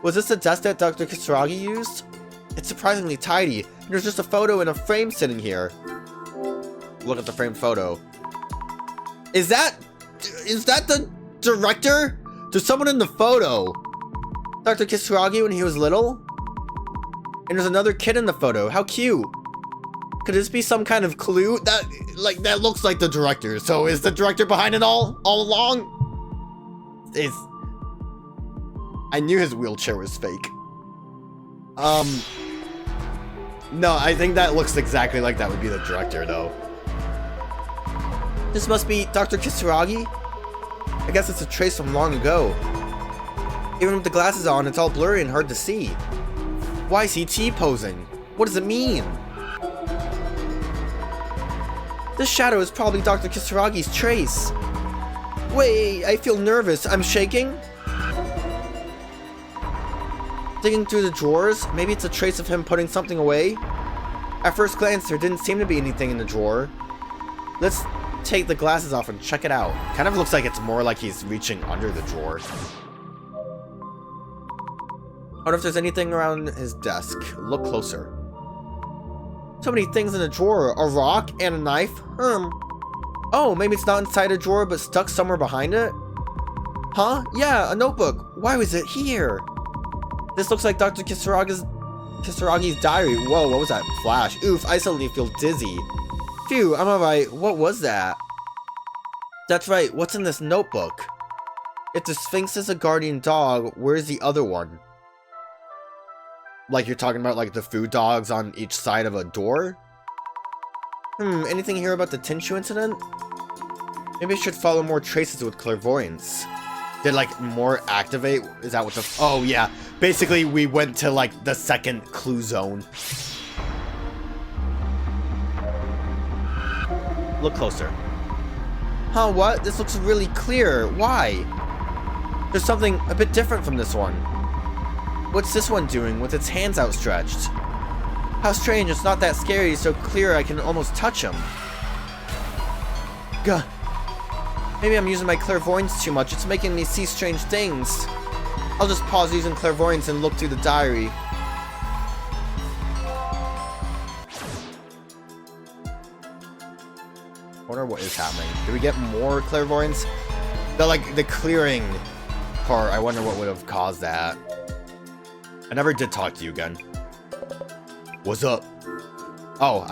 Was this the desk that Dr. Kisaragi used? It's surprisingly tidy. There's just a photo in a frame sitting here. Look at the framed photo. Is that the director? There's someone in the photo. Dr. Kisaragi when he was little? And there's another kid in the photo. How cute. Could this be some kind of clue? That looks like the director. So is the director behind it all along? I knew his wheelchair was fake. No, I think that looks exactly like that would be the director, though. This must be Dr. Kisaragi? I guess it's a trace from long ago. Even with the glasses on, it's all blurry and hard to see. Why is he T-posing? What does it mean? This shadow is probably Dr. Kisaragi's trace. Wait, I feel nervous. I'm shaking? Digging through the drawers, maybe it's a trace of him putting something away? At first glance, there didn't seem to be anything in the drawer. Let's take the glasses off and check it out. Kind of looks like it's more like he's reaching under the drawer. I wonder if there's anything around his desk. Look closer. So many things in the drawer. A rock and a knife. Oh, maybe it's not inside a drawer but stuck somewhere behind it? Huh? Yeah, a notebook. Why was it here? This looks like Dr. Kisaragi's diary. Whoa, what was that? Flash. Oof, I suddenly feel dizzy. Phew, I'm alright. What was that? That's right, what's in this notebook? If the Sphinx is a guardian dog, where's the other one? Like you're talking about like the food dogs on each side of a door? Anything here about the Tinshu incident? Maybe I should follow more traces with clairvoyance. Did like more activate? Is that what the... Oh yeah, basically we went to like the second clue zone. Look closer. Huh, what? This looks really clear. Why? There's something a bit different from this one. What's this one doing with its hands outstretched? How strange, it's not that scary, so clear I can almost touch him. Gah. Maybe I'm using my clairvoyance too much, it's making me see strange things. I'll just pause using clairvoyance and look through the diary. I wonder what is happening. Do we get more clairvoyance? The clearing part, I wonder what would have caused that. I never did talk to you again. What's up? Oh,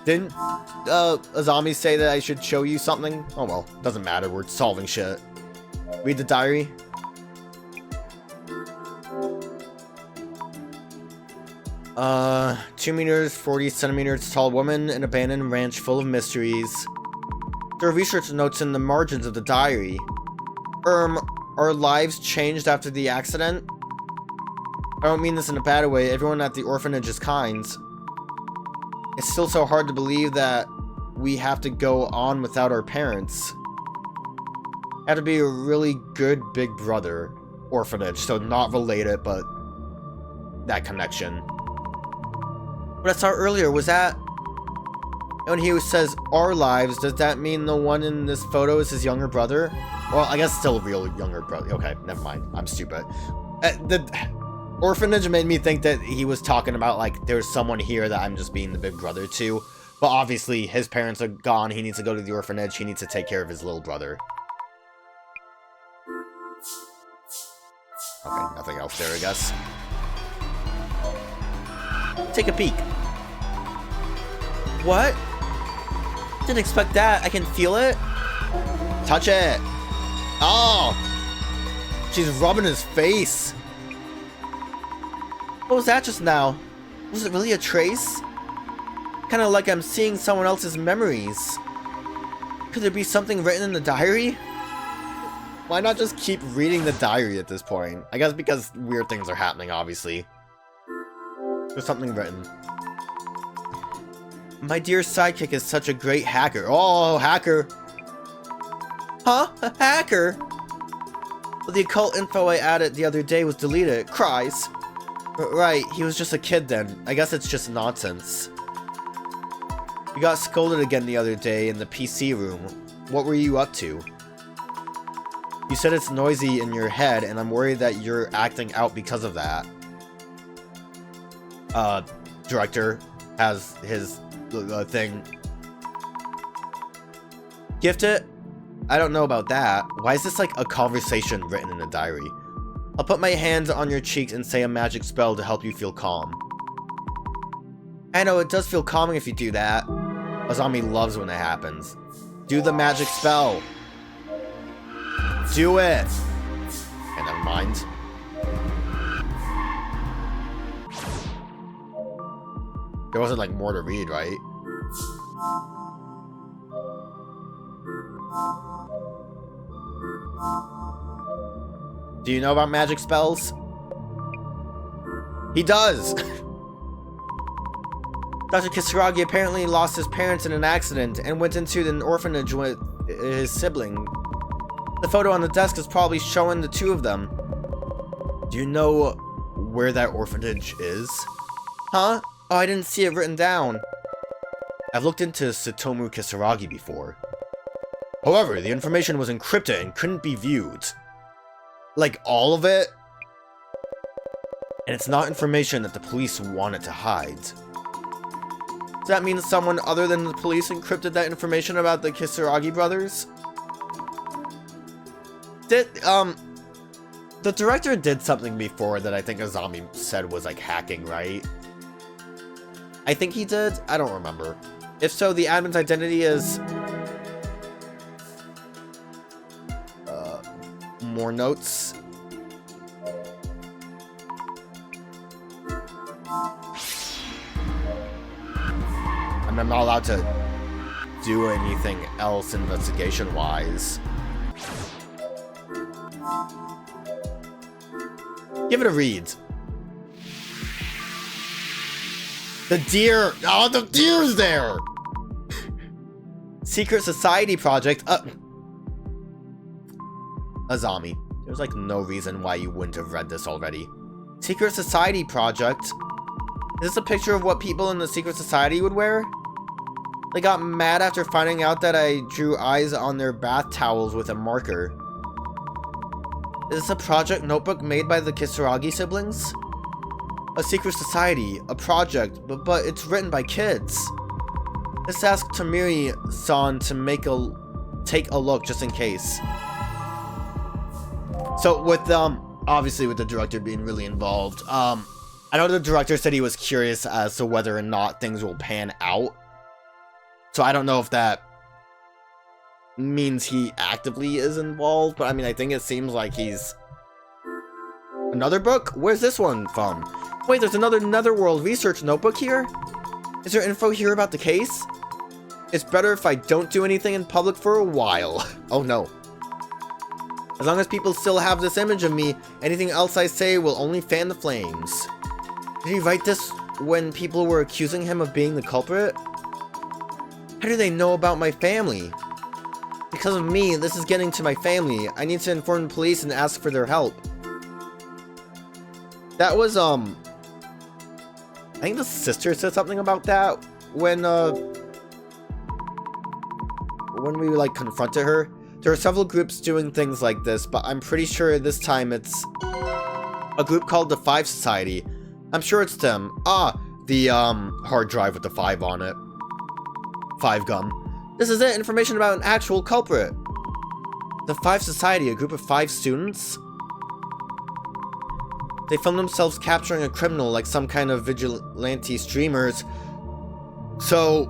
didn't Azami say that I should show you something? Oh well, doesn't matter, we're solving shit. Read the diary. Uh, 2 meters, 40 centimeters tall woman, an abandoned ranch full of mysteries. There are research notes in the margins of the diary. Our lives changed after the accident? I don't mean this in a bad way, everyone at the orphanage is kind. It's still so hard to believe that we have to go on without our parents. Had to be a really good big brother. Orphanage, so not related, but that connection. What I saw earlier, was that... When he says our lives, does that mean the one in this photo is his younger brother? Well, I guess still a real younger brother. Okay, never mind. I'm stupid. The orphanage made me think that he was talking about, like, there's someone here that I'm just being the big brother to. But obviously, his parents are gone. He needs to go to the orphanage. He needs to take care of his little brother. Okay, nothing else there, I guess. Take a peek. What? Didn't expect that. I can feel it. Touch it. Oh! She's rubbing his face. What was that just now? Was it really a trace? Kind of like I'm seeing someone else's memories. Could there be something written in the diary? Why not just keep reading the diary at this point? I guess because weird things are happening, obviously. There's something written. My dear sidekick is such a great hacker. Oh, hacker. Huh? A hacker? Well, the occult info I added the other day was deleted. Cries. Right, he was just a kid then. I guess it's just nonsense. You got scolded again the other day in the PC room. What were you up to? You said it's noisy in your head, and I'm worried that you're acting out because of that. Director has his thing. Gift it? I don't know about that. Why is this like a conversation written in a diary? I'll put my hands on your cheeks and say a magic spell to help you feel calm. I know, it does feel calming if you do that. Azami loves when that happens. Do the magic spell. Do it! Okay, never mind. There wasn't like more to read, right? Do you know about magic spells? He does! Dr. Kisaragi apparently lost his parents in an accident and went into an orphanage with his sibling. The photo on the desk is probably showing the two of them. Do you know where that orphanage is? Huh? Oh, I didn't see it written down. I've looked into Tsutomu Kisaragi before. However, the information was encrypted and couldn't be viewed. Like, all of it? And it's not information that the police wanted to hide. Does that mean someone other than the police encrypted that information about the Kisaragi brothers? The director did something before that I think Azami said was like hacking, right? I think he did? I don't remember. If so, the admin's identity is... more notes. I'm not allowed to do anything else investigation-wise. Give it a read. The deer! Oh, the deer's there! Secret Society Project. Azami. There's like no reason why you wouldn't have read this already. Secret Society Project. Is this a picture of what people in the Secret Society would wear? They got mad after finding out that I drew eyes on their bath towels with a marker. Is this a project notebook made by the Kisaragi siblings? A secret society, a project, but it's written by kids. Let's ask Tamiri-san to take a look just in case. So with obviously with the director being really involved, I know the director said he was curious as to whether or not things will pan out. So I don't know if that means he actively is involved, but I mean, I think it seems like he's... Another book? Where's this one from? Wait, there's another Netherworld research notebook here? Is there info here about the case? It's better if I don't do anything in public for a while. Oh no. As long as people still have this image of me, anything else I say will only fan the flames. Did he write this when people were accusing him of being the culprit? How do they know about my family? Because of me, this is getting to my family. I need to inform the police and ask for their help. That was, I think the sister said something about that when we, like, confronted her. There are several groups doing things like this, but I'm pretty sure this time it's a group called the 5 Society. I'm sure it's them. Ah, the, hard drive with the 5 on it. 5 gum. This is it, information about an actual culprit. The 5 Society, a group of 5 students? They filmed themselves capturing a criminal like some kind of vigilante streamers. So,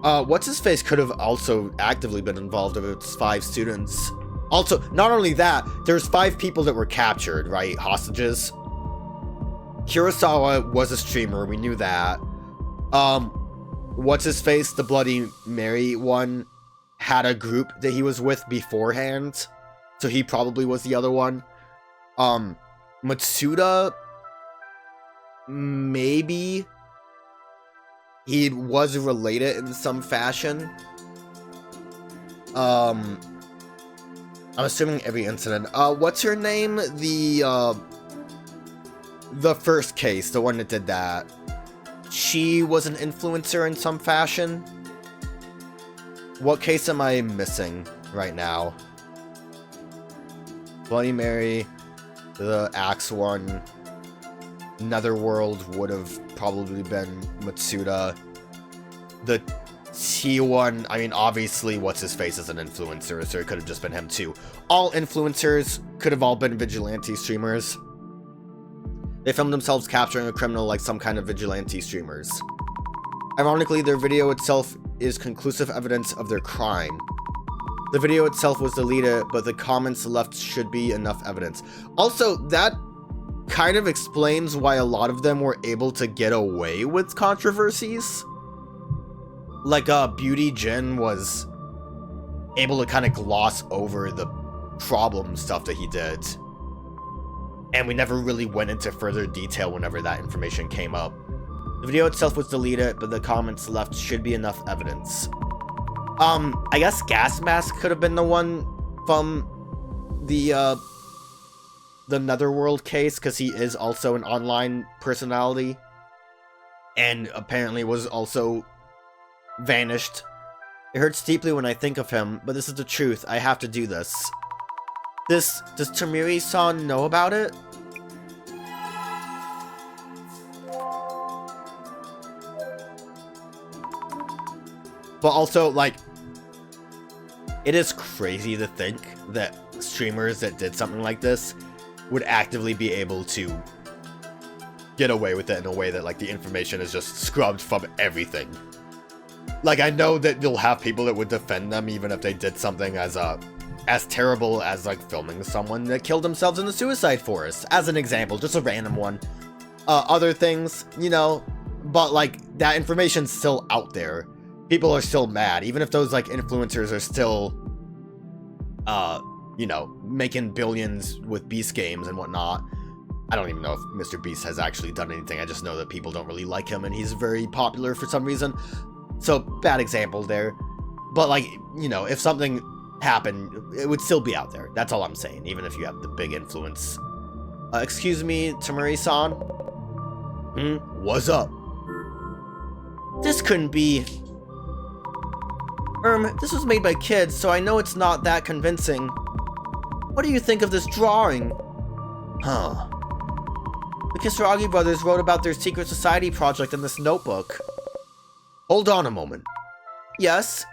what's-his-face could have also actively been involved if it's 5 students. Also, not only that, there's 5 people that were captured, right? Hostages. Kurosawa was a streamer, we knew that. What's-his-face, the Bloody Mary one, had a group that he was with beforehand. So he probably was the other one. Matsuda, maybe he was related in some fashion. I'm assuming every incident. What's her name? The first case, the one that did that. She was an influencer in some fashion. What case am I missing right now? Bloody Mary, the Axe one, Netherworld would have probably been Matsuda. The T1, I mean, obviously, what's-his-face is an influencer, so it could have just been him too. All influencers could have all been vigilante streamers. They filmed themselves capturing a criminal like some kind of vigilante streamers. Ironically, their video itself is conclusive evidence of their crime. The video itself was deleted, but the comments left should be enough evidence. Also, that kind of explains why a lot of them were able to get away with controversies. Like, Beauty Jin was able to kind of gloss over the problem stuff that he did. And we never really went into further detail whenever that information came up. The video itself was deleted, but the comments left should be enough evidence. I guess Gas Mask could have been the one from the Netherworld case, because he is also an online personality. And apparently was also vanished. It hurts deeply when I think of him, but this is the truth. I have to do this. Does Tamiri-san know about it? But also, like, it is crazy to think that streamers that did something like this would actively be able to get away with it in a way that, like, the information is just scrubbed from everything. Like, I know that you'll have people that would defend them even if they did something as terrible as, like, filming someone that killed themselves in the suicide forest, as an example, just a random one. Other things, you know, but, like, that information's still out there. People are still mad, even if those, like, influencers are still, you know, making billions with Beast games and whatnot. I don't even know if Mr. Beast has actually done anything. I just know that people don't really like him and he's very popular for some reason. So, bad example there. But, like, you know, if something happened, it would still be out there. That's all I'm saying, even if you have the big influence. Excuse me, Tamuri-san? What's up? This couldn't be... this was made by kids, so I know it's not that convincing. What do you think of this drawing? Huh. The Kisaragi brothers wrote about their secret society project in this notebook. Hold on a moment. Yes?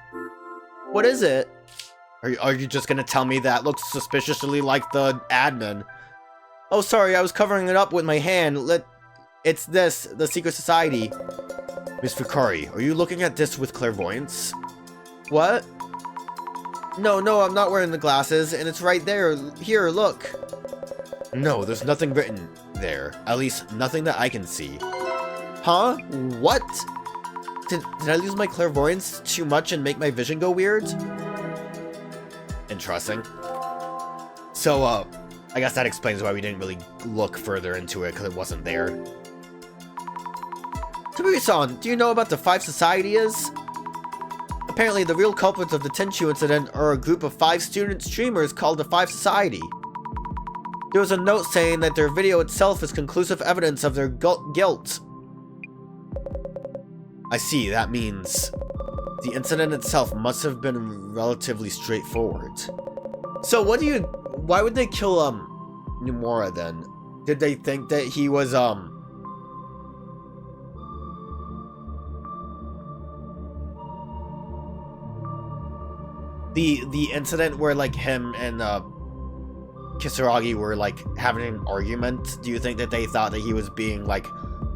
What is it? Are you just gonna tell me that looks suspiciously like the admin? Oh, sorry, I was covering it up with my hand. It's this, the secret society. Miss Fukurai, are you looking at this with clairvoyance? What? No, I'm not wearing the glasses, and it's right there. Here, look. No, there's nothing written there. At least, nothing that I can see. Huh? What? Did I lose my clairvoyance too much and make my vision go weird? Interesting. So, I guess that explains why we didn't really look further into it, because it wasn't there. Tamuri-san, do you know about the Five Society is? Apparently, the real culprits of the Tenchu incident are a group of 5 student streamers called the Five Society. There was a note saying that their video itself is conclusive evidence of their guilt. I see, that means the incident itself must have been relatively straightforward. So why would they kill, Nomura then? Did they think that he was, the incident where, like, him and, Kisaragi were, like, having an argument? Do you think that they thought that he was being, like,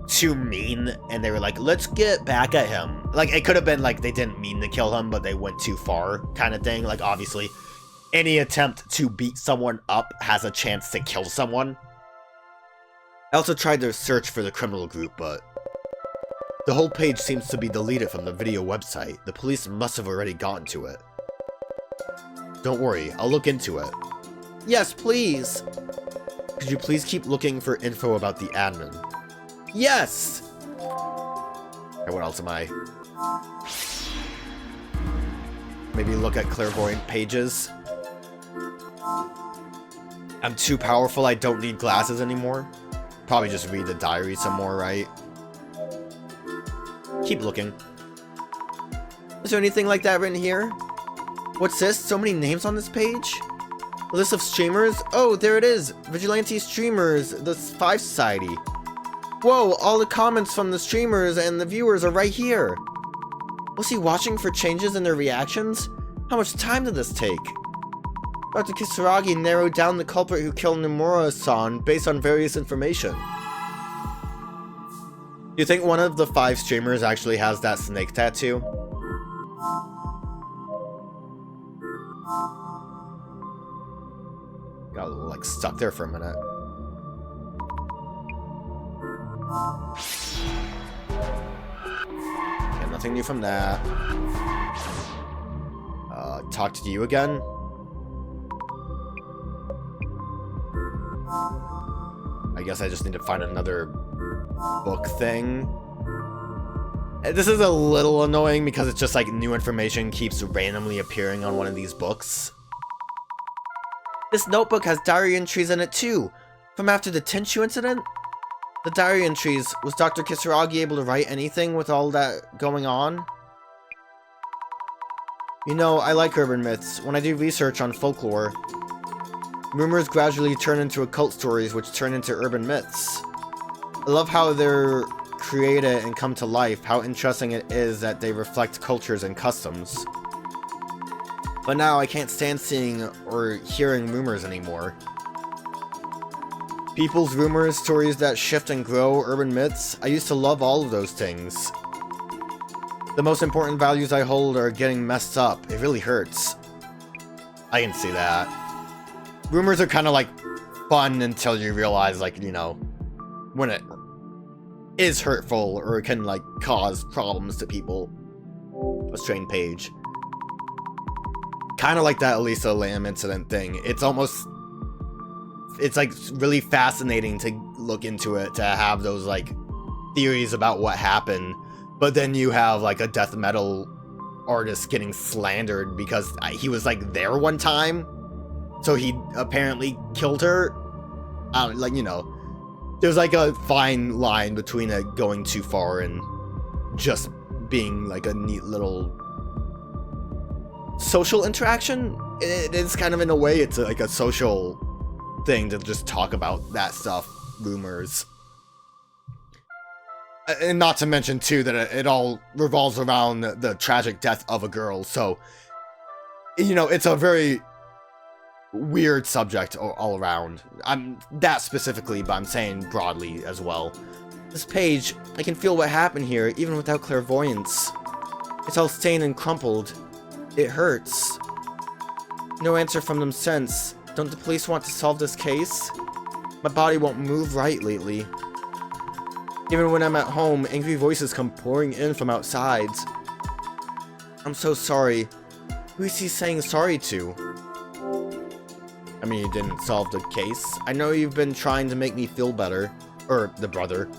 too mean, and they were like, let's get back at him? Like, it could have been, like, they didn't mean to kill him, but they went too far, kind of thing. Like, obviously, any attempt to beat someone up has a chance to kill someone. I also tried to search for the criminal group, but the whole page seems to be deleted from the video website. The police must have already gotten to it. Don't worry, I'll look into it. Yes, please! Could you please keep looking for info about the admin? Yes! Okay, what else am I? Maybe look at clairvoyant pages. I'm too powerful, I don't need glasses anymore. Probably just read the diary some more, right? Keep looking. Is there anything like that written here? What's this? So many names on this page? A list of streamers? Oh, there it is! Vigilante streamers, the Five Society. Whoa, all the comments from the streamers and the viewers are right here! Was he watching for changes in their reactions? How much time did this take? Dr. Kisaragi narrowed down the culprit who killed Nomura-san based on various information. Do you think one of the 5 streamers actually has that snake tattoo? Got a little, like, stuck there for a minute. Yeah, nothing new from that. Talk to you again? I guess I just need to find another book thing. This is a little annoying because it's just like new information keeps randomly appearing on one of these books. This notebook has diary entries in it too. From after the Tenshu incident? The diary entries, was Dr. Kisaragi able to write anything with all that going on? You know, I like urban myths. When I do research on folklore, rumors gradually turn into occult stories which turn into urban myths. I love how they're created and come to life, how interesting it is that they reflect cultures and customs. But now I can't stand seeing or hearing rumors anymore. People's rumors, stories that shift and grow, urban myths, I used to love all of those things. The most important values I hold are getting messed up. It really hurts. I can see that. Rumors are kind of like fun until you realize, like, you know, when it is hurtful or can like cause problems to people. A strained page. Kind of like that Elisa Lam incident thing. It's like really fascinating to look into it, to have those like theories about what happened. But then you have like a death metal artist getting slandered because he was like there one time. So he apparently killed her. Like, you know, there's like a fine line between it going too far and just being like a neat little social interaction. It is kind of, in a way, it's like a social thing to just talk about that stuff, rumors. And not to mention, too, that it all revolves around the tragic death of a girl. So, you know, it's a very weird subject all around. I'm that specifically, but I'm saying broadly as well. This page, I can feel what happened here, even without clairvoyance. It's all stained and crumpled. It hurts. No answer from them since. Don't the police want to solve this case? My body won't move right lately. Even when I'm at home, angry voices come pouring in from outside. I'm so sorry. Who is he saying sorry to? I mean, you didn't solve the case. I know you've been trying to make me feel better. Or, the brother.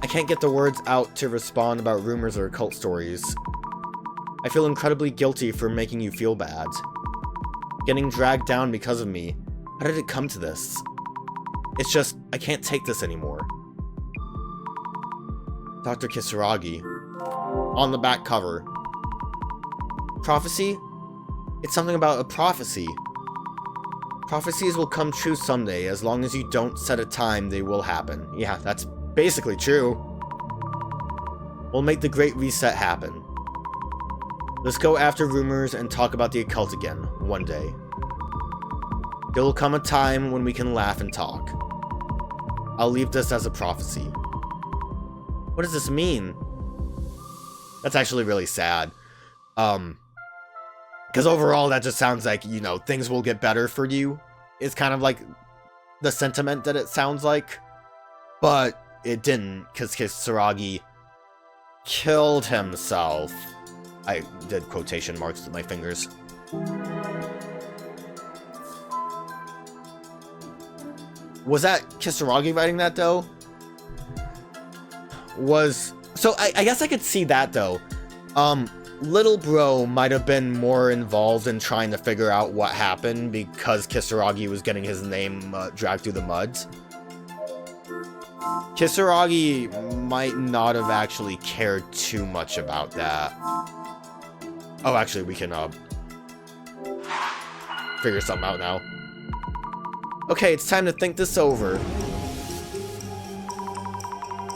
I can't get the words out to respond about rumors or occult stories. I feel incredibly guilty for making you feel bad. Getting dragged down because of me. How did it come to this? It's just, I can't take this anymore. Dr. Kisaragi. On the back cover. Prophecy? It's something about a prophecy. Prophecies will come true someday. As long as you don't set a time, they will happen. Yeah, that's basically true. We'll make the Great Reset happen. Let's go after rumors and talk about the occult again, one day. There will come a time when we can laugh and talk. I'll leave this as a prophecy. What does this mean? That's actually really sad. Because overall, that just sounds like, you know, things will get better for you. It's kind of like the sentiment that it sounds like. But it didn't, because Kisaragi killed himself. I did quotation marks with my fingers. Was that Kisaragi writing that, though? So I guess I could see that, though. Little bro might have been more involved in trying to figure out what happened because Kisaragi was getting his name dragged through the mud. Kisaragi might not have actually cared too much about that. Oh, actually, we can figure something out now. Okay, it's time to think this over.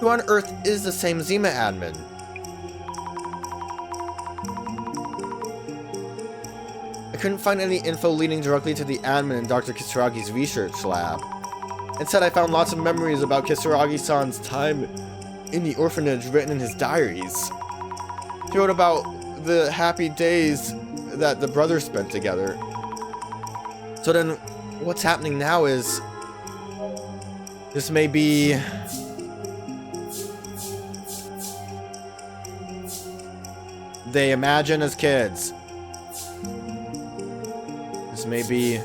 Who on earth is the same Zima admin? I couldn't find any info leading directly to the admin in Dr. Kisaragi's research lab. Instead, I found lots of memories about Kisaragi-san's time in the orphanage written in his diaries. He wrote about the happy days that the brothers spent together. So then, what's happening now is... this may be... they imagine as kids. This may be...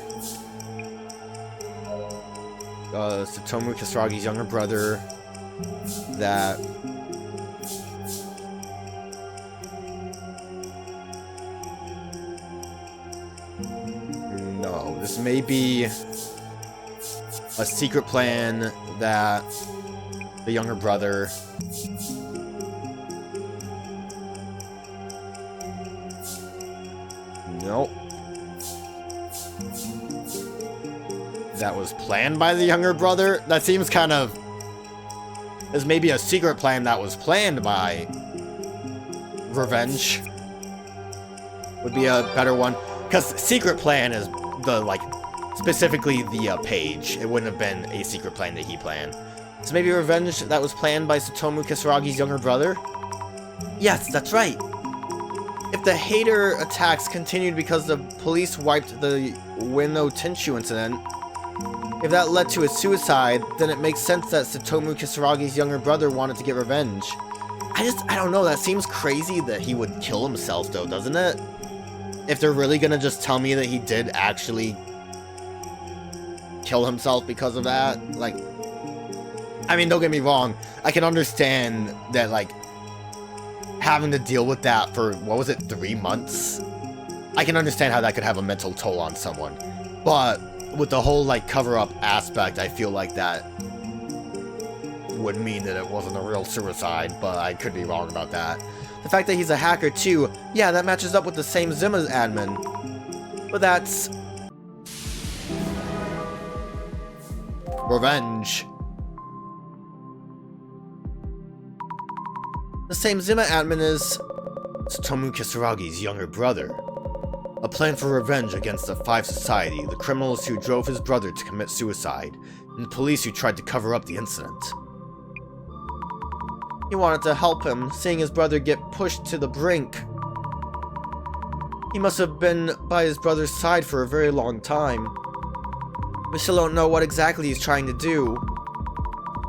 Satomu Kisaragi's younger brother that... no, this may be a secret plan that the younger brother... nope. That was planned by the younger brother? That seems kind of... there's maybe a secret plan that was planned by... revenge. Would be a better one. Because secret plan is the, like, specifically the page. It wouldn't have been a secret plan that he planned. So maybe revenge that was planned by Satomu Kisaragi's younger brother? Yes, that's right. If the hater attacks continued because the police wiped the Ueno Tenshu incident, if that led to his suicide, then it makes sense that Satomu Kisaragi's younger brother wanted to get revenge. I don't know, that seems crazy that he would kill himself though, doesn't it? If they're really gonna just tell me that he did actually kill himself because of that, like... I mean, don't get me wrong, I can understand that, like, having to deal with that for, what was it, 3 months? I can understand how that could have a mental toll on someone. But with the whole, like, cover-up aspect, I feel like that would mean that it wasn't a real suicide, but I could be wrong about that. The fact that he's a hacker, too, yeah, that matches up with the same Zima's admin. But that's... revenge. The same Zima admin is Satomu Kisaragi's younger brother. A plan for revenge against the Five Society, the criminals who drove his brother to commit suicide, and the police who tried to cover up the incident. He wanted to help him, seeing his brother get pushed to the brink. He must have been by his brother's side for a very long time. We still don't know what exactly he's trying to do,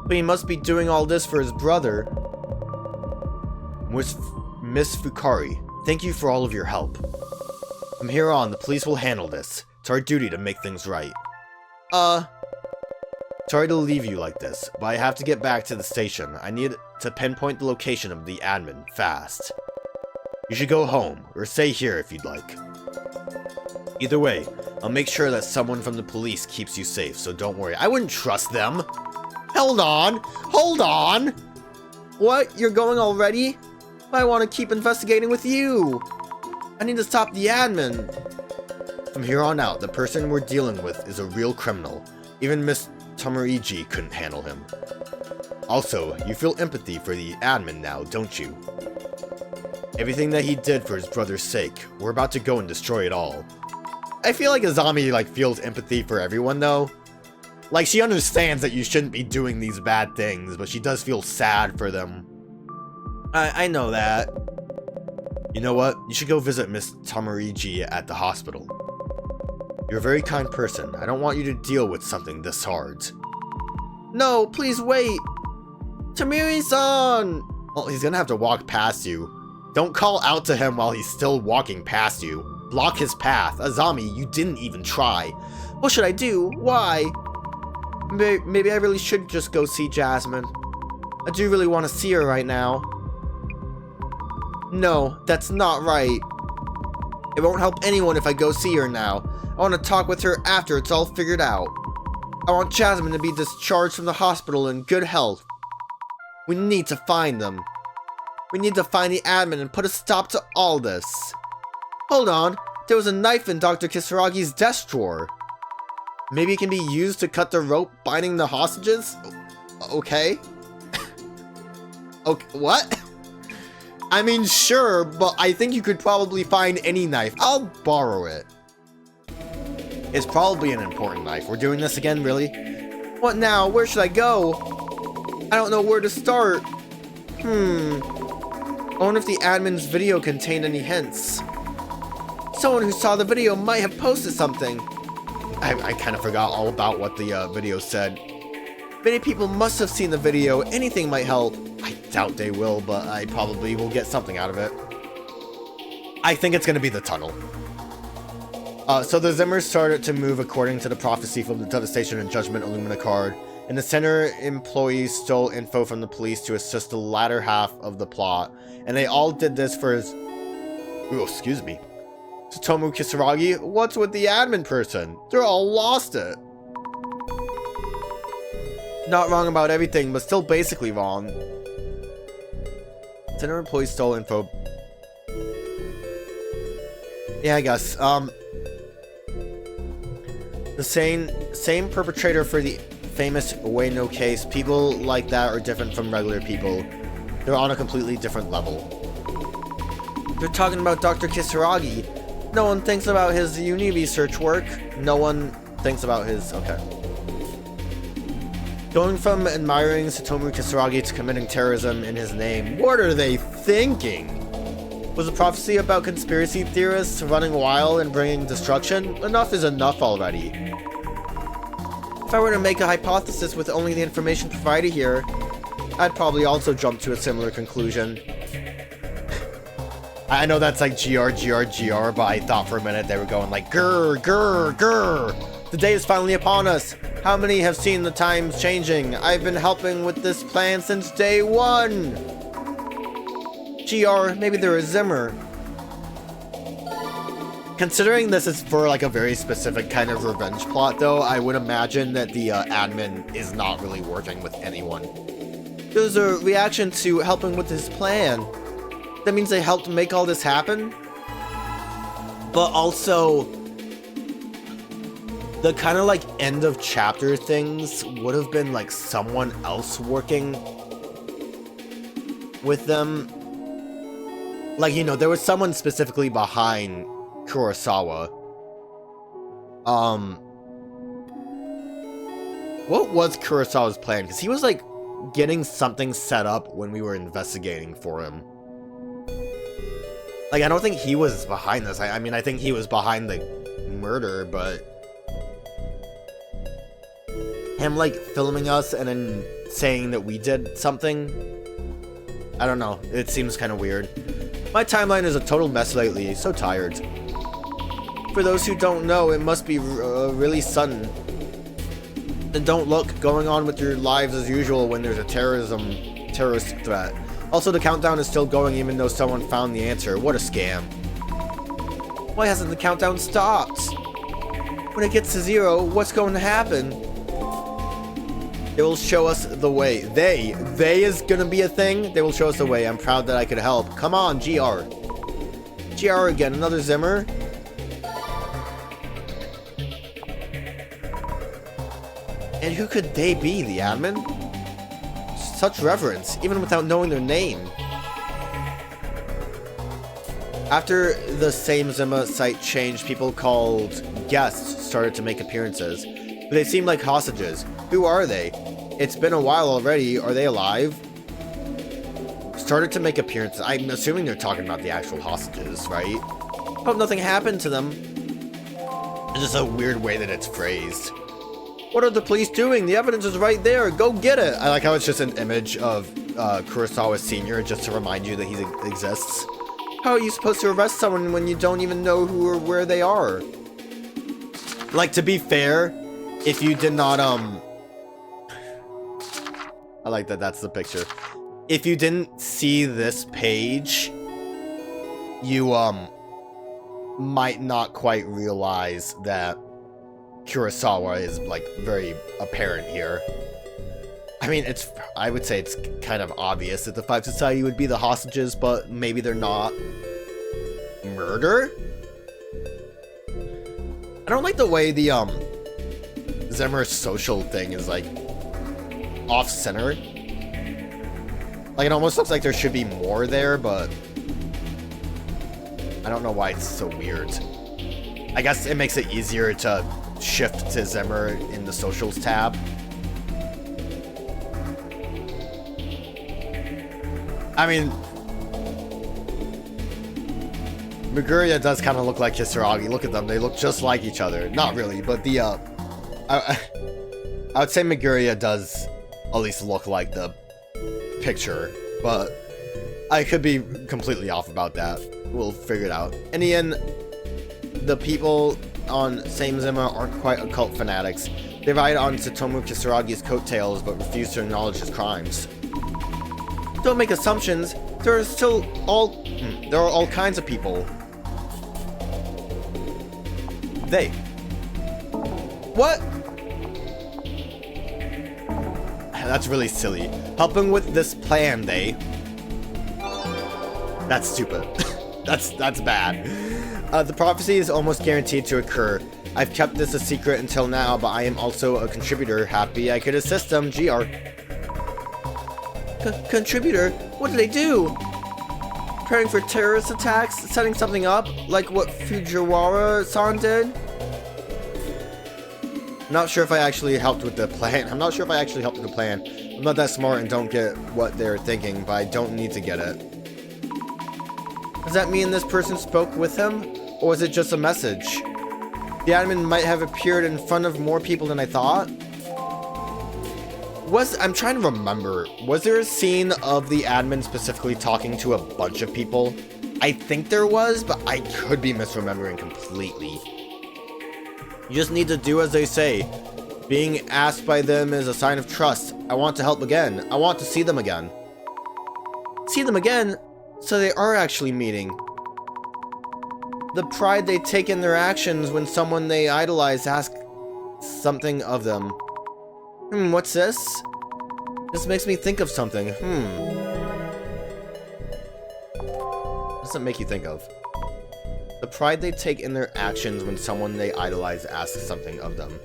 but he must be doing all this for his brother. Miss Fukurai, thank you for all of your help. From here on, the police will handle this. It's our duty to make things right. Sorry to leave you like this, but I have to get back to the station. I need to pinpoint the location of the admin, fast. You should go home, or stay here if you'd like. Either way, I'll make sure that someone from the police keeps you safe, so don't worry. I wouldn't trust them! Hold on! Hold on! What? You're going already? I want to keep investigating with you! I need to stop the admin! From here on out, the person we're dealing with is a real criminal. Even Miss Tamariji couldn't handle him. Also, you feel empathy for the admin now, don't you? Everything that he did for his brother's sake, we're about to go and destroy it all. I feel like Azami, like, feels empathy for everyone, though. Like, she understands that you shouldn't be doing these bad things, but she does feel sad for them. I know that. You know what? You should go visit Miss Tamariji at the hospital. You're a very kind person. I don't want you to deal with something this hard. No, please wait! Tamiri-san! Well, he's gonna have to walk past you. Don't call out to him while he's still walking past you. Block his path. Azami, you didn't even try. What should I do? Why? Maybe I really should just go see Jasmine. I do really want to see her right now. No, that's not right. It won't help anyone if I go see her now. I want to talk with her after it's all figured out. I want Jasmine to be discharged from the hospital in good health. We need to find them. We need to find the admin and put a stop to all this. Hold on. There was a knife in Dr. Kisaragi's desk drawer. Maybe it can be used to cut the rope binding the hostages? Okay. Okay, what? I mean, sure, but I think you could probably find any knife. I'll borrow it. It's probably an important knife. We're doing this again, really? What now? Where should I go? I don't know where to start. I wonder if the admin's video contained any hints. Someone who saw the video might have posted something. I kind of forgot all about what the video said. Many people must have seen the video. Anything might help. I doubt they will, but I probably will get something out of it. I think it's going to be the tunnel. So the Zimmers started to move according to the prophecy from the Devastation and Judgment Illumina card, and the center employees stole info from the police to assist the latter half of the plot, and they all did this for his... Ooh, excuse me. Satomu Kisaragi, what's with the admin person? They're all lost it. Not wrong about everything, but still basically wrong. Center employees stole info. Yeah, I guess. The same perpetrator for the famous Ueno case. People like that are different from regular people. They're on a completely different level. They're talking about Dr. Kisaragi. No one thinks about his uni research work. No one thinks about his... Okay. Going from admiring Satomu Kisaragi to committing terrorism in his name. What are they thinking? Was a prophecy about conspiracy theorists running wild and bringing destruction? Enough is enough already. If I were to make a hypothesis with only the information provided here, I'd probably also jump to a similar conclusion. I know that's like GR, but I thought for a minute they were going like grr, grr, grr. The day is finally upon us. How many have seen the times changing? I've been helping with this plan since day one. GR, maybe they're a Zimmer. Considering this is for like a very specific kind of revenge plot though, I would imagine that the admin is not really working with anyone. There's a reaction to helping with his plan. That means they helped make all this happen? But also, the kind of like end of chapter things would have been like someone else working with them. Like, you know, there was someone specifically behind Kurosawa. What was Kurosawa's plan? Because he was like getting something set up when we were investigating for him. Like, I don't think he was behind this. I mean, I think he was behind the murder, but... him, like, filming us and then saying that we did something? I don't know. It seems kind of weird. My timeline is a total mess lately. So tired. For those who don't know, it must be really sudden. And don't look. Going on with your lives as usual when there's a terrorist threat. Also, the countdown is still going even though someone found the answer. What a scam. Why hasn't the countdown stopped? When it gets to 0, what's going to happen? They will show us the way. They is gonna be a thing? They will show us the way. I'm proud that I could help. Come on, GR. GR again, another Zimmer? And who could they be, the admin? Such reverence, even without knowing their name. After the same Zimmer site changed, people called guests started to make appearances. But they seem like hostages. Who are they? It's been a while already. Are they alive? Started to make appearances. I'm assuming they're talking about the actual hostages, right? Hope nothing happened to them. It's just a weird way that it's phrased. What are the police doing? The evidence is right there. Go get it. I like how it's just an image of Kurosawa Sr. just to remind you that he exists. How are you supposed to arrest someone when you don't even know who or where they are? Like, to be fair, if you did not, I like that that's the picture. If you didn't see this page, you, might not quite realize that Kurosawa is, like, very apparent here. I mean, I would say it's kind of obvious that the Five Society would be the hostages, but maybe they're not. Murder? I don't like the way the Zimmer social thing is like off-center. Like, it almost looks like there should be more there, but I don't know why it's so weird. I guess it makes it easier to shift to Zimmer in the socials tab. I mean, Meguriya does kind of look like Kisaragi. Look at them. They look just like each other. Not really, but the, I would say Meguriya does at least look like the picture, but I could be completely off about that. We'll figure it out. In the end, the people on Same Zimmer aren't quite occult fanatics. They ride on Tsutomu Kisaragi's coattails, but refuse to acknowledge his crimes. Don't make assumptions. There are all kinds of people. They. What? That's really silly. Helping with this plan, they. That's stupid. that's bad. The prophecy is almost guaranteed to occur. I've kept this a secret until now, but I am also a contributor. Happy I could assist them. GR. Contributor? What do they do? Preparing for terrorist attacks? Setting something up? Like what Fujiwara-san did? Not sure if I actually helped with the plan. I'm not that smart and don't get what they're thinking, but I don't need to get it. Does that mean this person spoke with him? Or was it just a message? The admin might have appeared in front of more people than I thought? I'm trying to remember. Was there a scene of the admin specifically talking to a bunch of people? I think there was, but I could be misremembering completely. You just need to do as they say. Being asked by them is a sign of trust. I want to help again. I want to see them again. See them again? So they are actually meeting. The pride they take in their actions when someone they idolize asks something of them. What's this? This makes me think of something. What does it make you think of? The pride they take in their actions when someone they idolize asks something of them.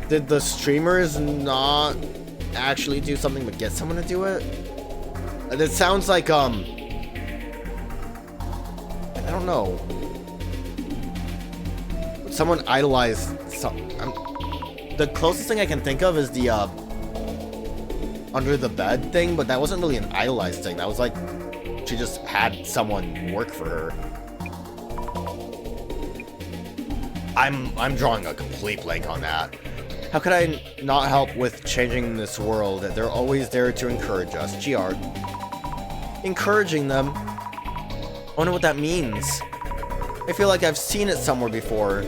Did the streamers not actually do something but get someone to do it? It sounds like, I don't know. Someone idolized the closest thing I can think of is the, under the bed thing, but that wasn't really an idolized thing. That was like, she just had someone work for her. I'm drawing a complete blank on that. How could I not help with changing this world? They're always there to encourage us. GR. Encouraging them? I wonder what that means. I feel like I've seen it somewhere before.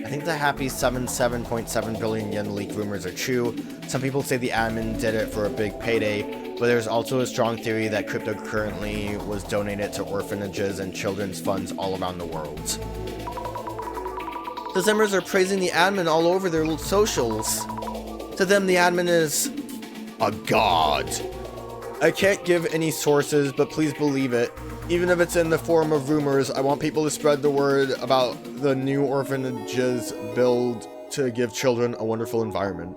I think the happy 77.7 billion yen leak rumors are true. Some people say the admin did it for a big payday, but there's also a strong theory that cryptocurrency was donated to orphanages and children's funds all around the world. The Zimmers are praising the admin all over their socials. To them, the admin is a god. I can't give any sources, but please believe it. Even if it's in the form of rumors, I want people to spread the word about the new orphanages build to give children a wonderful environment.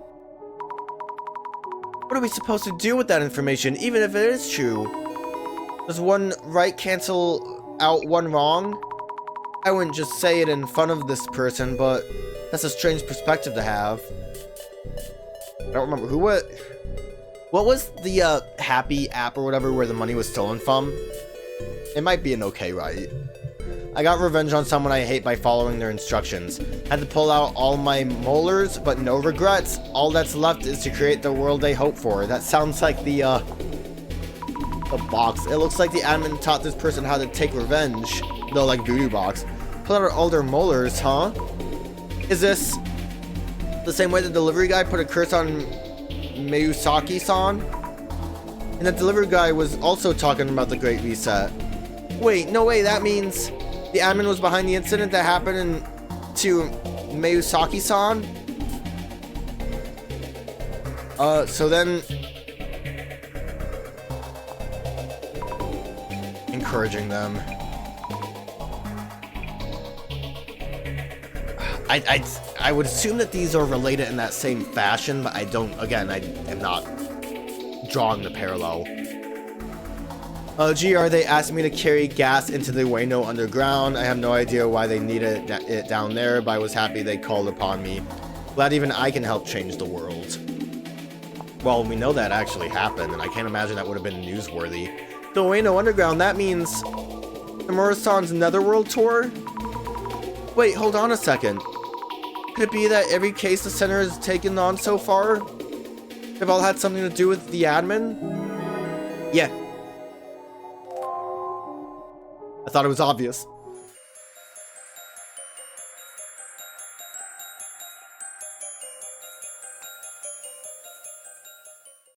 What are we supposed to do with that information, even if it is true? Does one right cancel out one wrong? I wouldn't just say it in front of this person, but that's a strange perspective to have. I don't remember what was the Happy app or whatever where the money was stolen from? It might be an okay, right? I got revenge on someone I hate by following their instructions. Had to pull out all my molars, but no regrets. All that's left is to create the world they hope for. That sounds like the box. It looks like the admin taught this person how to take revenge. No, like Voodoo Box. Pull out all their molars, huh? Is this the same way the delivery guy put a curse on Miyazaki-san? And the delivery guy was also talking about the Great Reset. Wait, no way, that means the admin was behind the incident that happened to Miyazaki-san? So then... encouraging them. I would assume that these are related in that same fashion, but I don't, again, I am not drawing the parallel. GR, they asked me to carry gas into the Ueno underground. I have no idea why they needed it down there, but I was happy they called upon me. Glad even I can help change the world. Well, we know that actually happened, and I can't imagine that would have been newsworthy. The Ueno underground, that means Nomura-san's Netherworld tour? Wait, hold on a second. Could it be that every case the center has taken on so far have all had something to do with the admin? Yeah. I thought it was obvious.